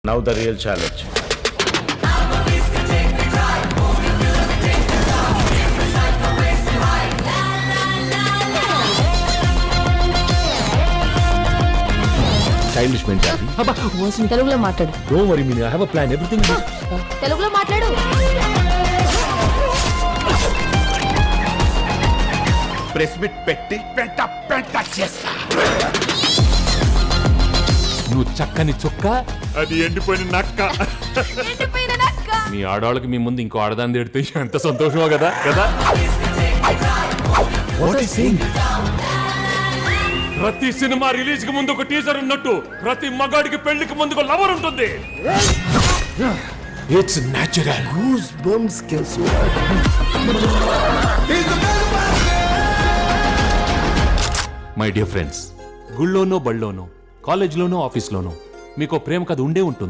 Now the real challenge. Stylish mentality. తెలుగులో మాట్లాడు. Don't worry, Meena. I have a plan. Everything is... తెలుగులో మాట్లాడు. Press meet పెట్టి పెంట చేస్తా. నువ్వు చక్కని చుక్క, అది ఎండిపోయిన నక్క. మీ ఆడవాళ్ళకి మీ ముందు ఇంకో ఆడదాన్ని తిడితే ఎంత సంతోషమో కదా కదా. What is saying? ప్రతి సినిమా రిలీజ్ కి ముందు ఒక టీజర్ ఉన్నట్టు ప్రతి మగాడికి పెళ్లికి ముందు ఒక లవర్ ఉంటుంది. It's natural. Goosebumps can so... my dear friends, గుళ్ళోనో బళ్ళోనో కాలేజ్లోనో ఆఫీస్లోనో మీకు ప్రేమ కథ ఉండే ఉంటుంది.